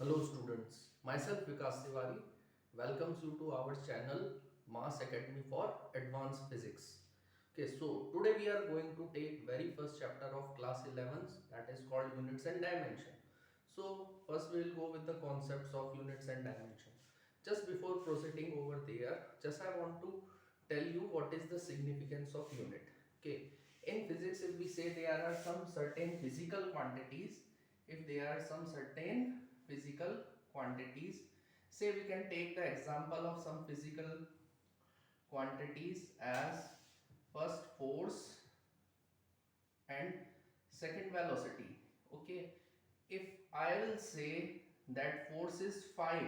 Hello students, myself Vikas Tiwari welcomes you to our channel Mass Academy for Advanced Physics. Okay, so today we are going to take very first chapter of class 11 that is called units and dimension. So first we will go with the concepts of units and dimension. Just before proceeding over there, just I want to tell you what is the significance of unit. Okay, in physics if we say there are some certain physical quantities, if there are some certain physical quantities, say we can take the example of some physical quantities as first force and second velocity. Okay, if I will say that force is 5,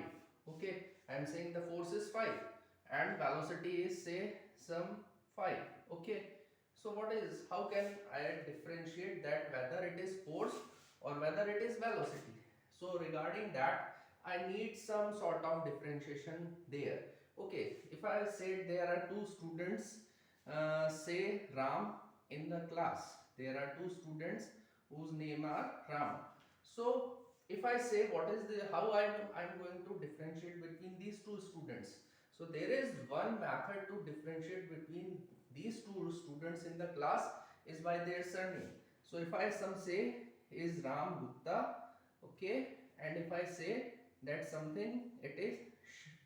okay, I am saying the force is 5 and velocity is say some 5, okay, so what is, how can I differentiate that whether it is force or whether it is velocity? So regarding that I need some sort of differentiation there. Okay, if I said there are two students, say Ram, in the class there are two students whose name are Ram. So if I say what is the, how I'm going to differentiate between these two students, so there is one method to differentiate between these two students in the class is by their surname. So if I some say is Ram Gupta, okay, and if I say that something it is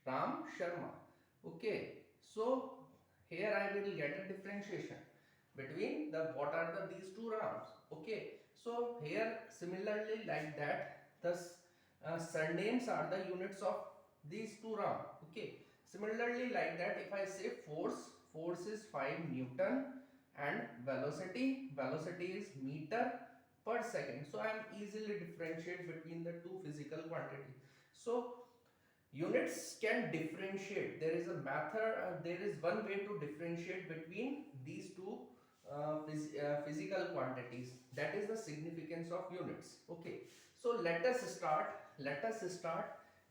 Ram Sharma, okay, so here I will get a differentiation between the what are the these two Rams, okay. So here similarly like that the surnames are the units of these two Ram, okay. Similarly like that if I say force is 5 Newton and velocity is meter per second, so I am easily differentiate between the two physical quantity. So units can differentiate, there is a method, there is one way to differentiate between these two physical quantities, that is the significance of units, okay. So let us start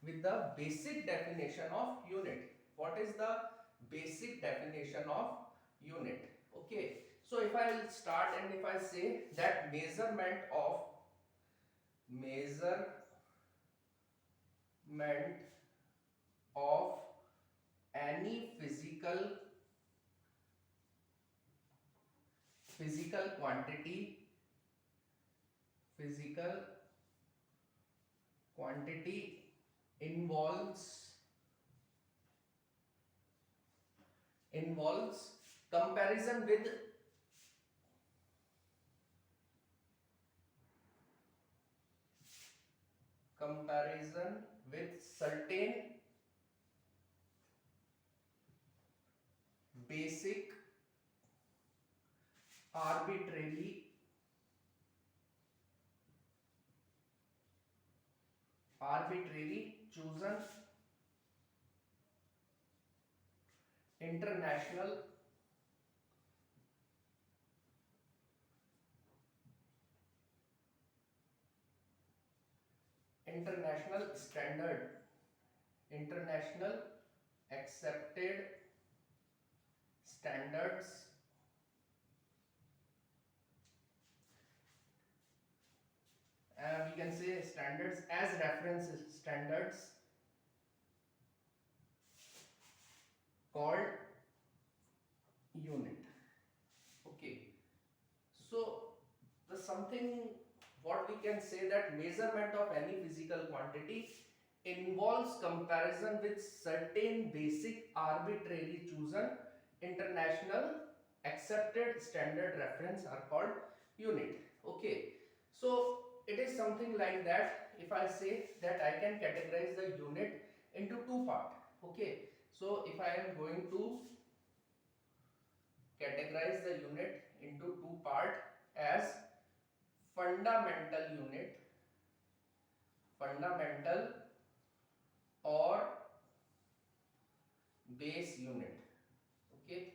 with the basic definition of unit. What is the basic definition of unit? Okay, so if I will start and if I say that measurement of any physical quantity involves comparison with certain basic arbitrarily chosen international international standard international accepted standards, we can say standards as reference standards called unit, okay. So the something what we can say that measurement of any physical quantity involves comparison with certain basic arbitrary chosen international accepted standard reference are called unit, okay. So it is something like that if I say that I can categorize the unit into two part, okay. So if I am going to categorize the unit into two part as fundamental unit, fundamental or base unit, okay,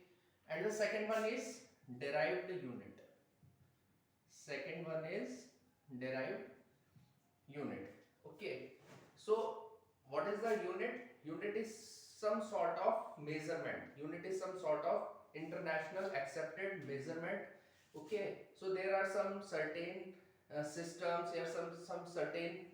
and the second one is derived unit, second one is derived unit, okay. So what is the unit? Unit is some sort of measurement, unit is some sort of international accepted measurement, okay. So there are some certain systems, here some certain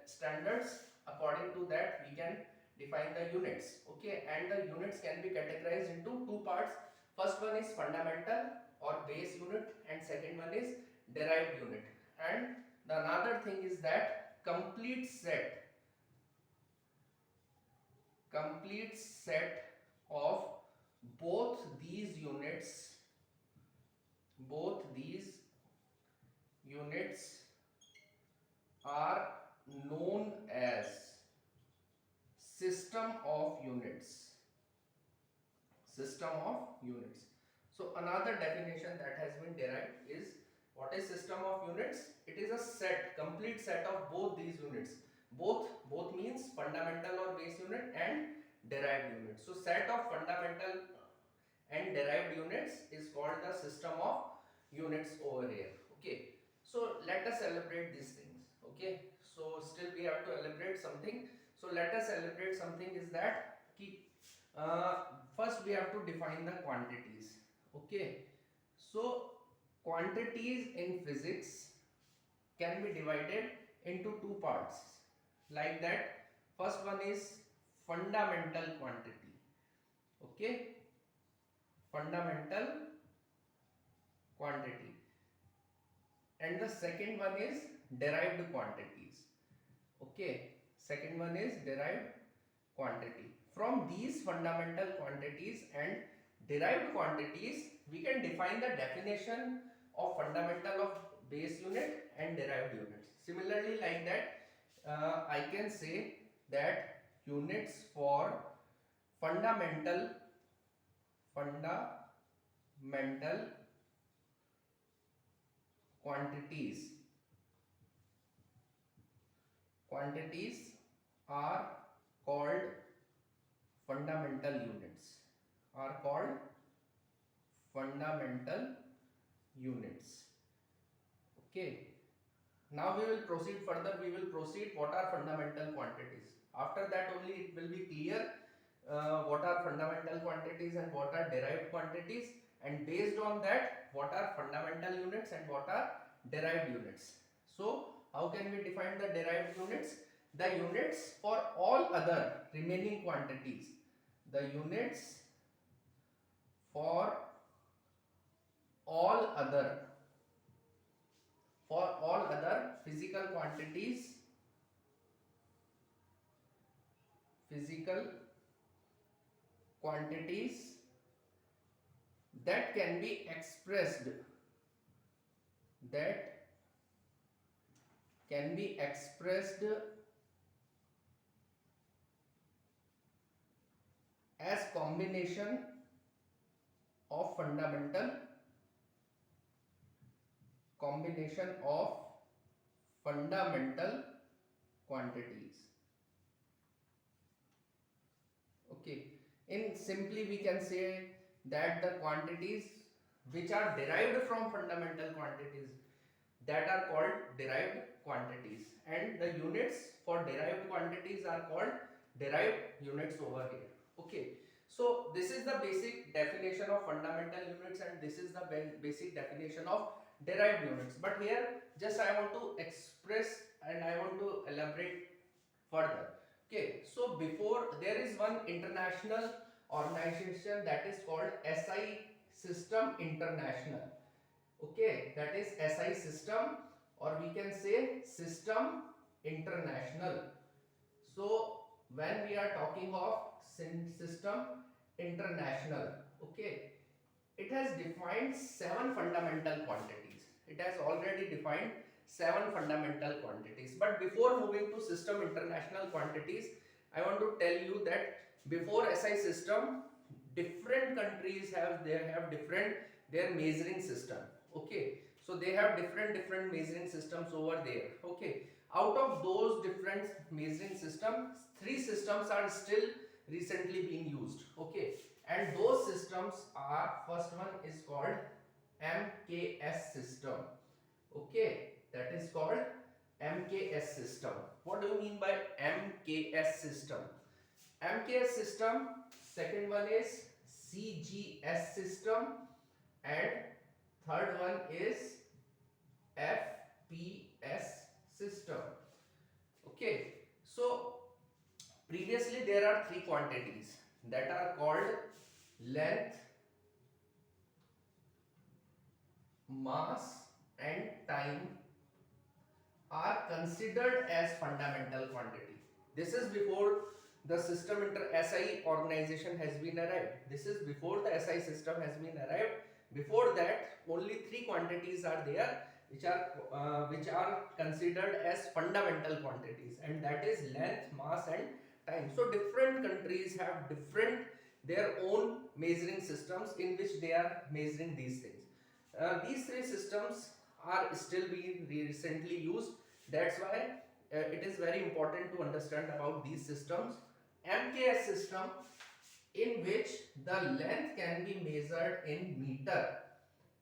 standards. According to that we can define the units. Okay, and the units can be categorized into two parts. First one is fundamental or base unit, and second one is derived unit. And the another thing is that complete set of both these units both these units are known as system of units. So another definition that has been derived is, what is system of units? It is a complete set of both these units. Both means fundamental or base unit and derived unit. So set of fundamental and derived units is called the system of units over here. Okay, so let us celebrate these things. Okay, so still we have to elaborate something. So let us celebrate something is that uh, first we have to define the quantities. Okay, so quantities in physics can be divided into two parts, like that. First one is fundamental quantity. Okay, fundamental quantity, and the second one is derived quantities. Okay, second one is derived quantity. From these fundamental quantities and derived quantities we can define the definition of fundamental, of base unit and derived units. Similarly, like that, I can say that units for fundamental fundamental quantities are called fundamental units are called fundamental units. Okay, now we will proceed further. We will proceed what are fundamental quantities. After that only it will be clear what are fundamental quantities and what are derived quantities, and based on that what are fundamental units and what are derived units. So how can we define the derived units? The units for all other remaining quantities. The units for all other physical quantities that can be expressed that can be expressed as combination of fundamental quantities. Okay, in simply we can say that the quantities which are derived from fundamental quantities, that are called derived quantities, and the units for derived quantities are called derived units over here. Okay, so this is the basic definition of fundamental units and this is the basic definition of derived units. But here just I want to express and I want to elaborate further. Okay, so before, there is one international organization that is called SI System International. Okay, that is SI System, or we can say System International. So when we are talking of System International, okay, it has defined 7 fundamental quantities. It has already defined 7 fundamental quantities. But before moving to System International quantities, I want to tell you that before SI system, different countries have different their measuring system. Okay, so they have different measuring systems over there. Okay, out of those different measuring systems, 3 systems are still recently being used. Okay, and those systems are, first one is called MKS system. Okay, that is called MKS system. What do you mean by MKS system? MKS system, second one is CGS system, and third one is FP PS system. Okay, so previously there are three quantities that are called length, mass and time are considered as fundamental quantity. This is before the system inter SI organization has been arrived. This is before the SI system has been arrived. Before that, only three quantities are there which are considered as fundamental quantities, and that is length, mass, and time. So different countries have different their own measuring systems in which they are measuring these things. These three systems are still being recently used. That's why it is very important to understand about these systems. MKS system, in which the length can be measured in meter.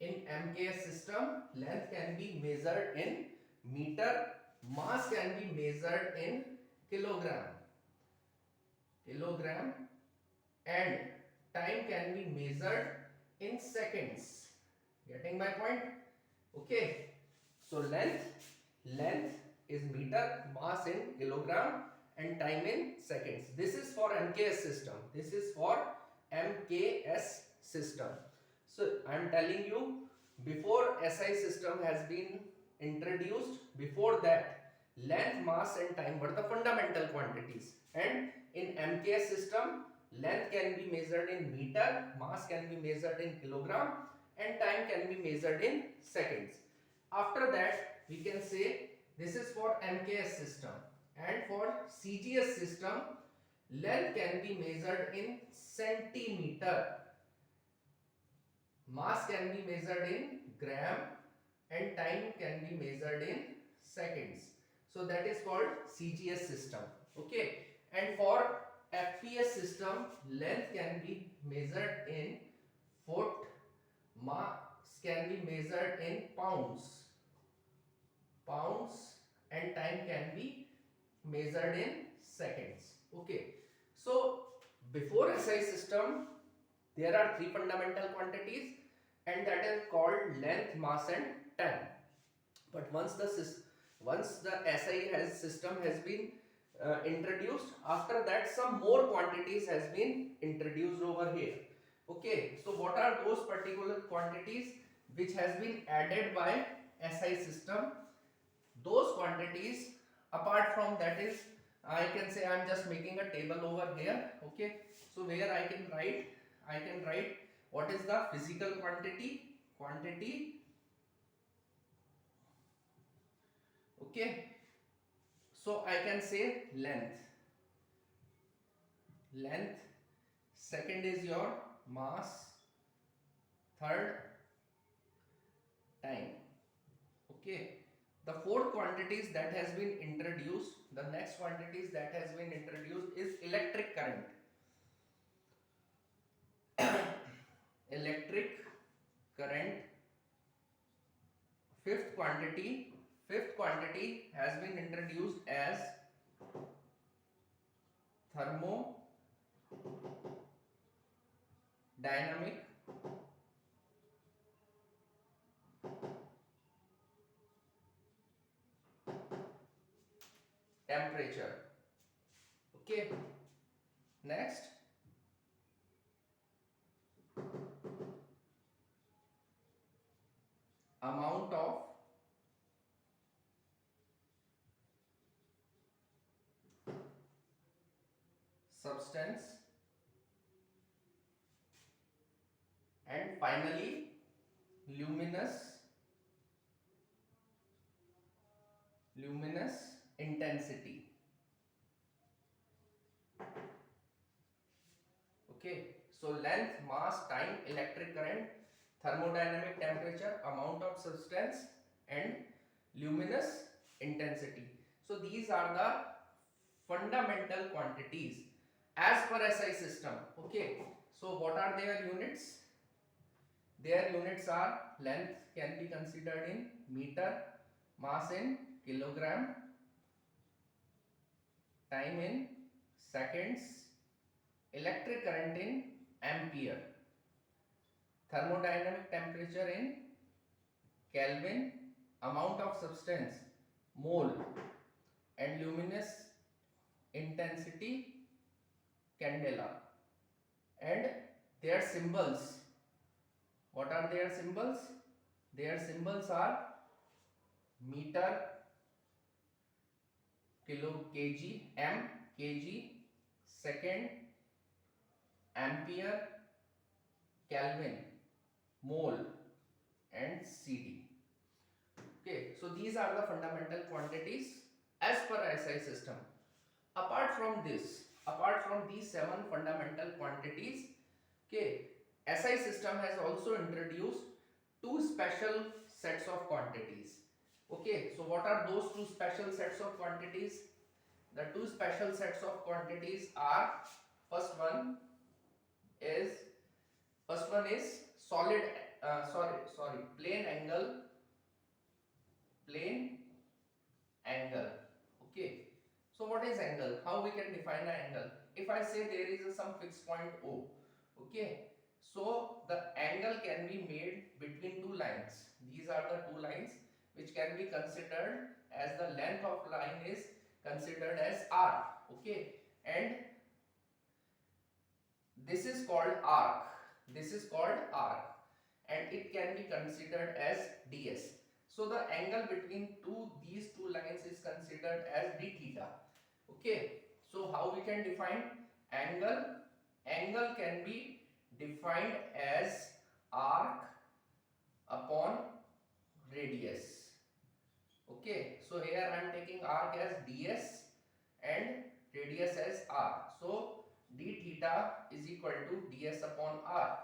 In MKS system, length can be measured in meter, mass can be measured in kilogram, and time can be measured in seconds. Getting my point? Okay. So length is meter, mass in kilogram, and time in seconds. This is for MKS system. This is for MKS system. So I am telling you, before SI system has been introduced, before that length, mass and time were the fundamental quantities, and in MKS system length can be measured in meter, mass can be measured in kilogram, and time can be measured in seconds. After that, we can say this is for MKS system, and for CGS system length can be measured in centimeter, mass can be measured in gram, and time can be measured in seconds. So that is called CGS system. Okay, and for FPS system length can be measured in foot, mass can be measured in pounds, and time can be measured in seconds. Okay, so before SI system there are three fundamental quantities, and that is called length, mass and time. But once the SI system has been introduced, after that some more quantities has been introduced over here. Okay, so what are those particular quantities which has been added by SI system? Those quantities, apart from that, is I can say I am just making a table over here. Okay, so where I can write what is the physical quantity. Okay, so I can say length, second is your mass, third time. Okay, the fourth quantities that has been introduced, the next quantities that has been introduced is electric current. Electric current. Fifth quantity has been introduced as thermodynamic temperature. Okay, next amount of substance, and finally luminous intensity. Okay, so length, mass, time, electric current, thermodynamic temperature, amount of substance, and luminous intensity. So these are the fundamental quantities as per SI system. Okay, so what are their units? Their units are length can be considered in meter, mass in kilogram, time in seconds, electric current in ampere, thermodynamic temperature in Kelvin, amount of substance, mole, and luminous intensity, candela. And their symbols, what are their symbols? Their symbols are meter, kilo, kg, m, kg, second, ampere, kelvin, mole, and cd. Okay, so these are the fundamental quantities as per SI system. Apart from these seven fundamental quantities, okay, SI system has also introduced two special sets of quantities. Okay, so what are those two special sets of quantities? The two special sets of quantities are, first one is solid, plane angle, plane angle. Okay, so what is angle? How we can define an angle? If I say there is some fixed point O, okay, so the angle can be made between two lines. These are the two lines which can be considered as, the length of line is considered as r. Okay, and this is called arc. This is called arc, and it can be considered as ds. So the angle between these two lines is considered as d theta. Okay, so how we can define angle? Angle can be defined as arc upon radius. Okay, so here I am taking arc as ds and radius as r. So d theta is equal to ds upon r.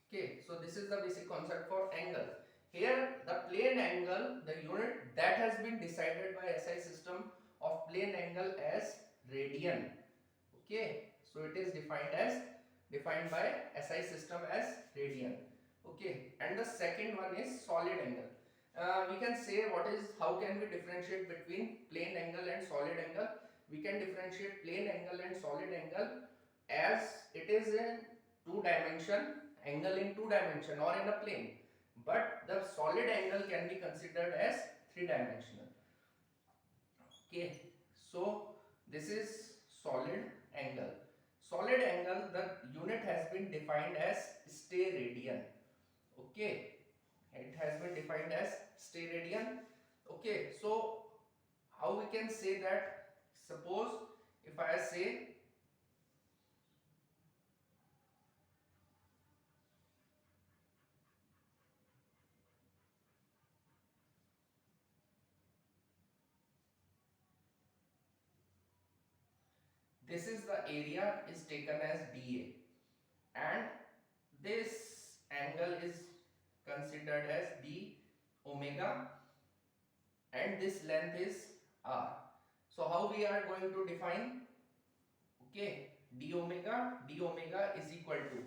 Okay, so this is the basic concept for angle. Here the plane angle, the unit that has been decided by SI system of plane angle as radian. Okay, so it is defined by SI system as radian. Okay, and the second one is solid angle. We can say how can we differentiate between plane angle and solid angle? We can differentiate plane angle and solid angle as it is in two dimension, angle in two dimension or in a plane, but the solid angle can be considered as three dimensional. Okay, so this is solid angle. Solid angle, the unit has been defined as steradian. Okay, it has been defined as steradian. Okay, so how we can say that? Suppose if I say this is the area is taken as dA, and this angle is considered as d omega, and this length is r. So how we are going to define? Okay, d omega is equal to,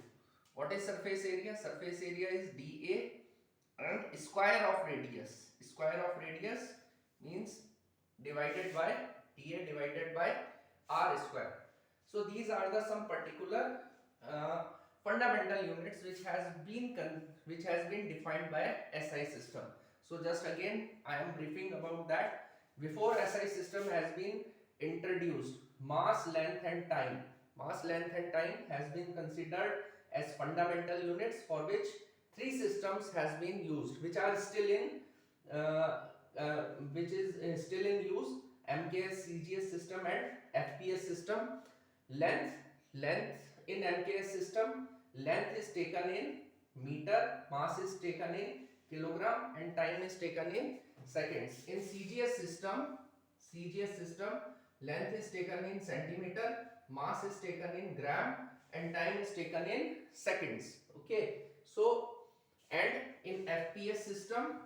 what is surface area? Surface area is dA and square of radius. Square of radius means divided by dA divided by r square. So these are the some particular fundamental units which has been defined by SI system. So just again I am briefing about that. Before SI system has been introduced, mass, length and time. Mass, length and time has been considered as fundamental units for which three systems has been used, which are still in uh, which is still in use: MKS, CGS system and FPS system. Length in MKS system, length is taken in meter, mass is taken in kilogram, and time is taken in seconds. In CGS system, length is taken in centimeter, mass is taken in gram, and time is taken in seconds. Okay, so and in FPS system,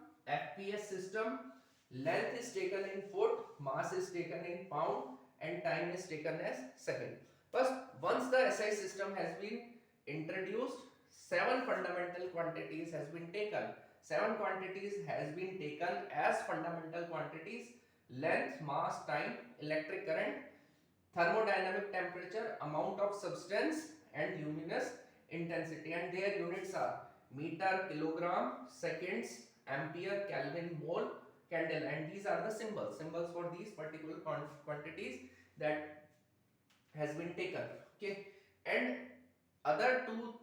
length is taken in foot, mass is taken in pound, and time is taken as second. First, once the SI system has been introduced, seven fundamental quantities has been taken. Seven quantities has been taken as fundamental quantities: length, mass, time, electric current, thermodynamic temperature, amount of substance, and luminous intensity. And their units are meter, kilogram, seconds, ampere, kelvin, mole, candle, and these are the symbols for these particular quantities that has been taken. Okay, and other two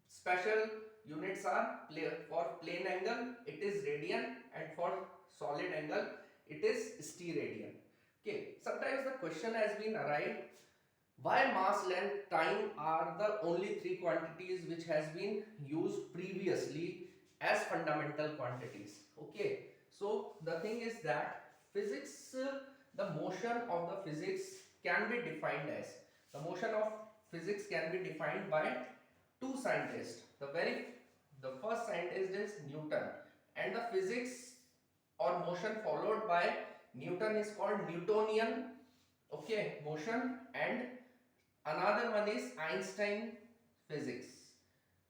special units are for plane angle it is radian, and for solid angle it is steradian. Okay, sometimes the question has been arrived, why mass, length, time are the only three quantities which has been used previously as fundamental quantities. Okay, so the thing is that physics, the motion of the physics can be defined as, the motion of physics can be defined by two scientists. The first scientist is Newton, and the physics or motion followed by Newton is called Newtonian, okay, motion, and another one is Einstein physics.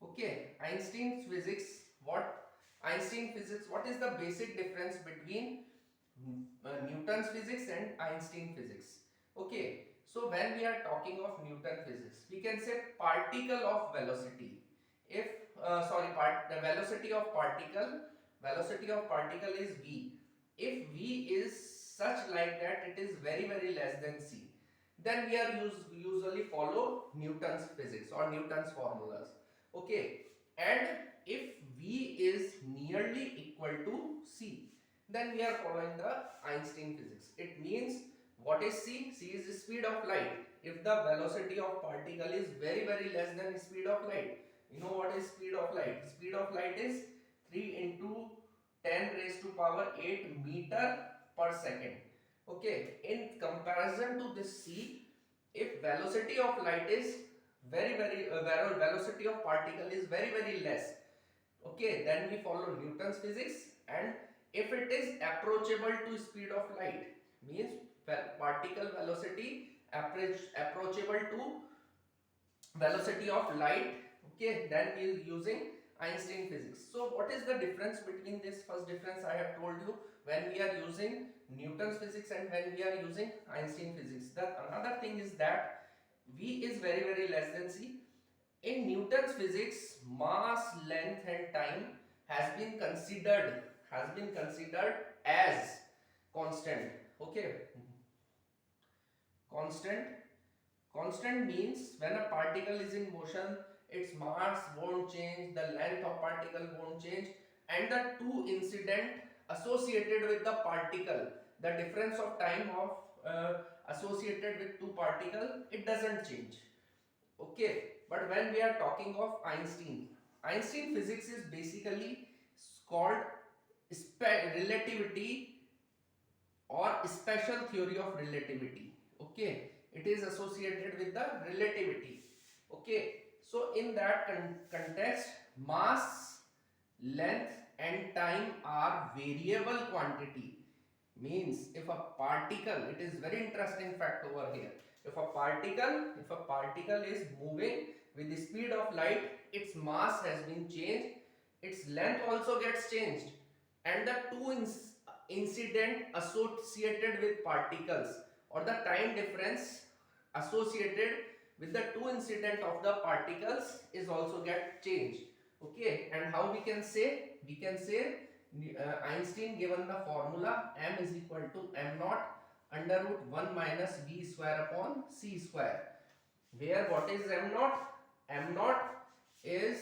Okay, Einstein physics. What is the basic difference between Newton's physics and Einstein physics? Okay, so when we are talking of Newton physics, we can say particle of velocity. If the velocity of particle is v. If v is such like that it is very less than c, then we are usually follow Newton's physics or Newton's formulas. Okay, and if v is nearly equal to c, then we are following the Einstein physics. It means, what is c? C is the speed of light. If the velocity of particle is very less than speed of light, you know what is speed of light? Speed of light is 3 into 10 raised to power 8 meter per second. Okay, in comparison to this c, if velocity of light is velocity of particle is very less, okay, then we follow Newton's physics. And if it is approachable to speed of light, means particle velocity approachable to velocity of light, okay, then we are using Einstein physics. So what is the difference between this? First difference I have told you, when we are using Newton's physics and when we are using Einstein physics. The another thing is that v is very less than c. In Newton's physics, mass, length and time has been considered as constant. Okay, constant. Constant means when a particle is in motion, its mass won't change, the length of particle won't change, and the two incident associated with the particle, the difference of time of associated with two particle, it doesn't change. Okay, but when we are talking of Einstein physics is basically called relativity or special theory of relativity. Okay, it is associated with the relativity. Okay, so in that context, mass, length and time are variable quantity. Means if a particle, it is very interesting fact over here, if a particle is moving with the speed of light, its mass has been changed, its length also gets changed, and the two incident associated with particles or the time difference associated with the two incident of the particles is also get changed. Okay, and how we can say? We can say Einstein given the formula m is equal to m naught under root 1 minus v square upon c square, where what is m naught? M naught is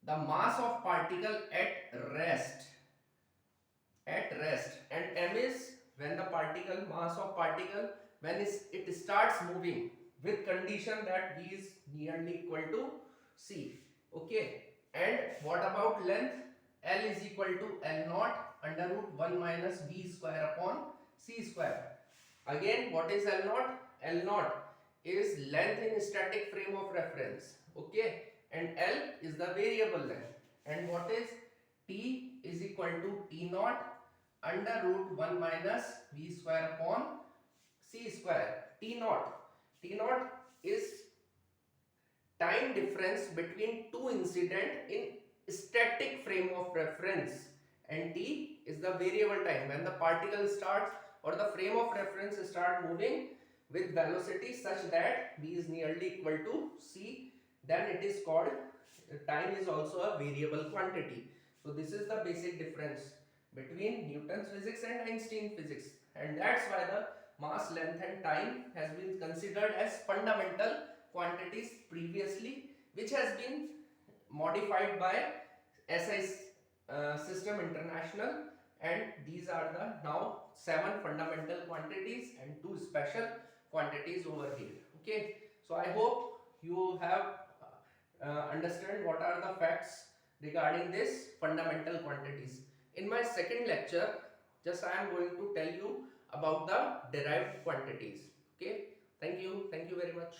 the mass of particle at rest, and m is when the particle mass of particle when it starts moving with condition that v is nearly equal to c. Okay, and what about length? L is equal to L naught under root 1 minus v square upon c square. Again, what is L naught? L naught is length in static frame of reference. Okay, and L is the variable length. And what is T is equal to T naught under root 1 minus v square upon c square. T naught. T naught is time difference between two incident in static frame of reference, and t is the variable time when the particle starts or the frame of reference start moving with velocity such that v is nearly equal to c, then it is called time is also a variable quantity. So this is the basic difference between Newton's physics and Einstein's physics, and that's why the mass, length and time has been considered as fundamental quantities previously, which has been modified by SI System International, and these are the now 7 fundamental quantities and 2 special quantities over here. Okay, so I hope you have understand what are the facts regarding this fundamental quantities. In my second lecture, just I am going to tell you about the derived quantities. Okay, thank you very much.